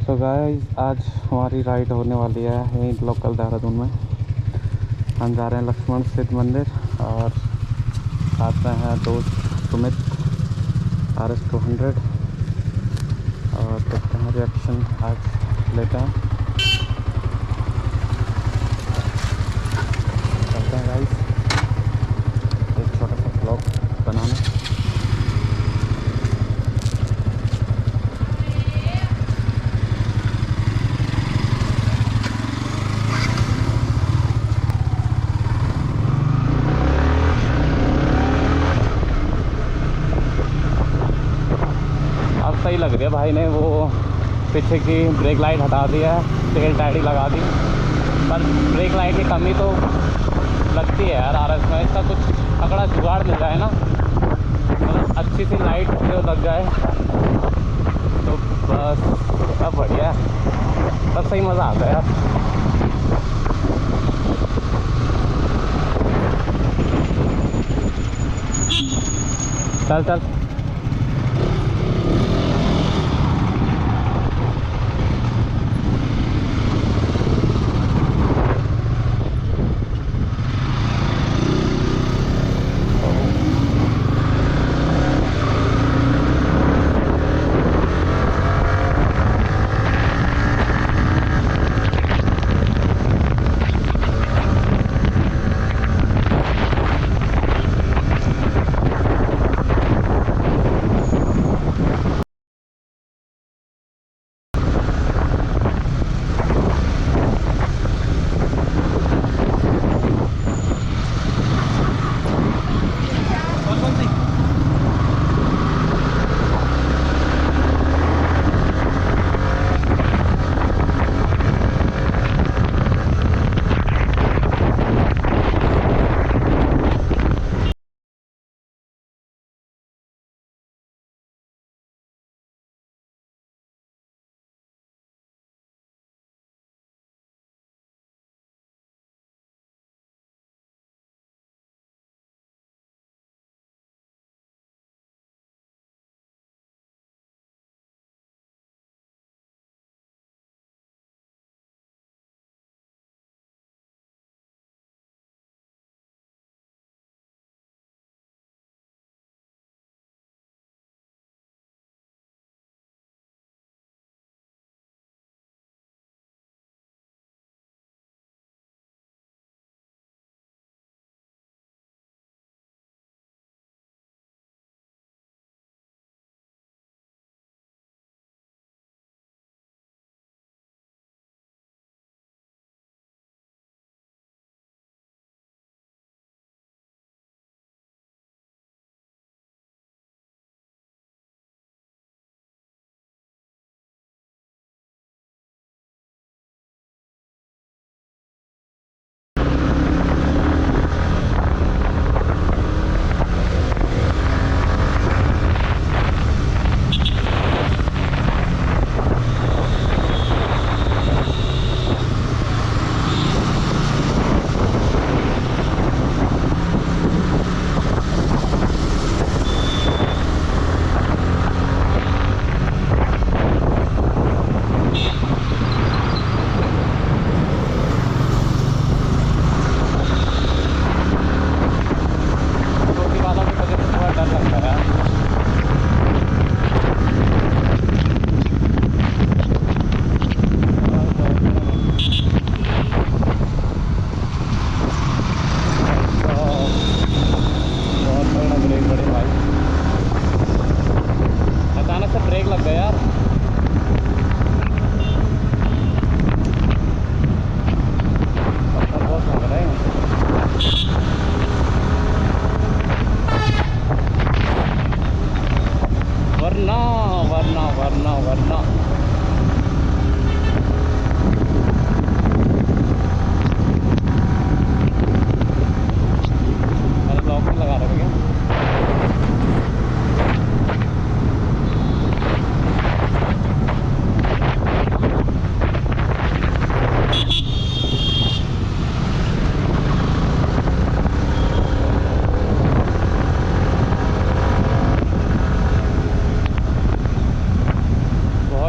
तो गाइस आज हमारी राइड होने वाली है यहीं लोकल देहरादून में। हम जा रहे हैं लक्ष्मण सिद्ध मंदिर और साथ में हैं दोस्त सुमित RS 200 और देखते हैं रिएक्शन आज लेते हैं। चलते हैं गाइस एक छोटा सा ब्लॉग बनाने। अब सही लग रही है, भाई ने वो पीछे की ब्रेक लाइट हटा दी है, तेल टैडी लगा दी, पर ब्रेक लाइट की कमी तो लगती है यार RS में। इसका कुछ तगड़ा जुगाड़ मिल जाए ना, मतलब अच्छी सी लाइट जो लग जाए तो बस सब बढ़िया है, तब सही मज़ा आता है यार। चल चल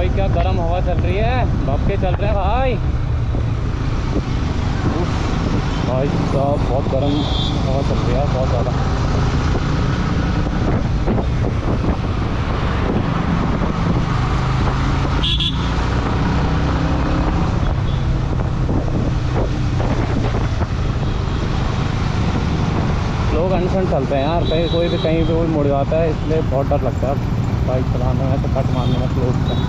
भाई क्या गर्म हवा चल रही है, भपके चल रहे हैं भाई। उफ, भाई साहब बहुत गर्म हवा चल रही है, बहुत ज़्यादा। लोग अनशन चलते हैं यार, कहीं कोई भी कहीं पे मुड़ जाता है, इसलिए बहुत डर लगता है बाइक चलाने में, तो कट मारने में स्लो से।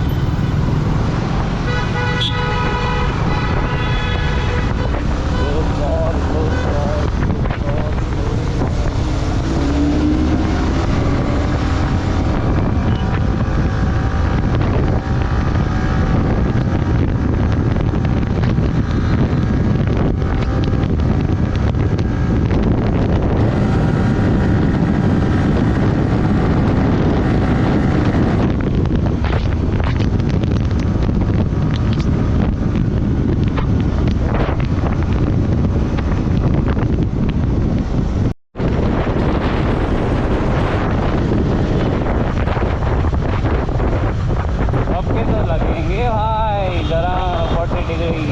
लगेंगे भाई जरा 40 डिग्री।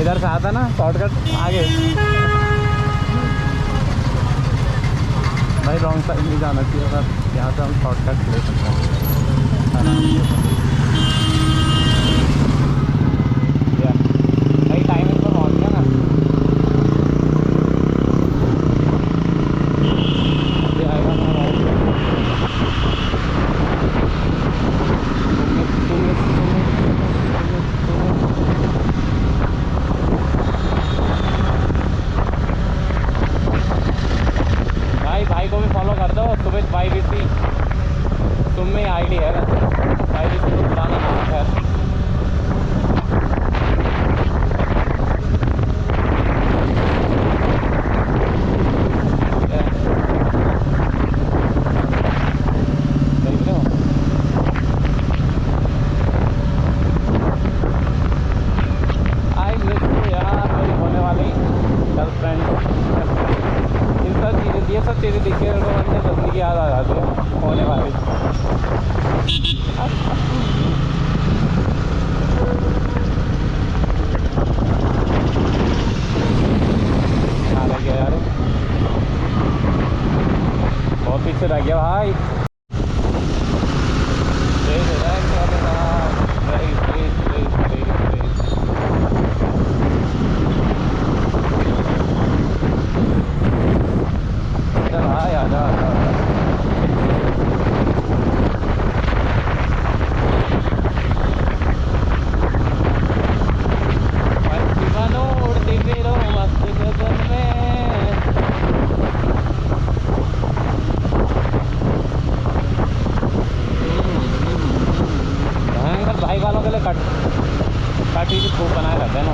इधर से आता ना शॉर्टकट आगे, भाई रॉन्ग साइड नहीं जाना चाहिए, अगर यहाँ से हम शॉर्टकट ले सकते हैं आराम से। भाई टाइमिंग पर पहुँच गया ना, अभी आएगा ना भाई को भी फॉलो कर दो, सुमित भाई भी थी, तुम में आईडी है भाई भी तो पुराना नाम है। ये सब चीज़ें दिखे तो जल्दी याद आ जाती है होने वाली। कहाँ रह गया यार, बहुत पीछे रह गया भाई। बाइक वालों के लिए काटी की खूब बनाए रहते हैं ना।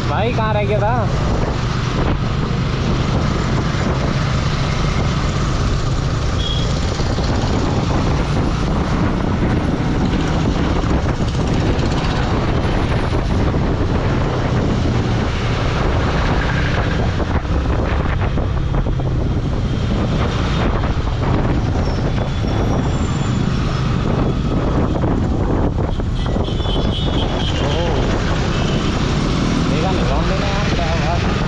भाई कहाँ रह गया था? देखा नहीं लौंडे ने यार, क्या हुआ?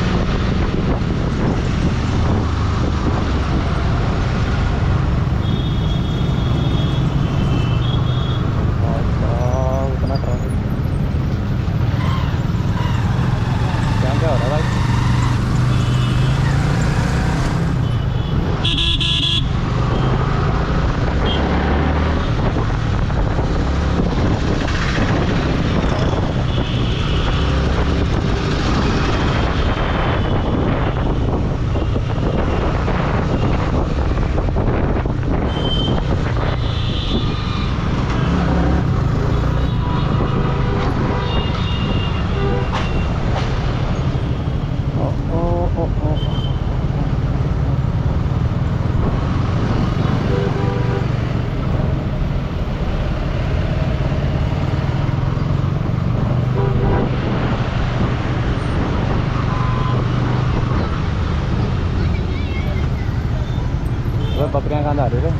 बकरियाँ कहाँ जा रही है?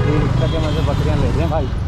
ये रिक्शा के मजे बकरियाँ ले रहे हैं भाई।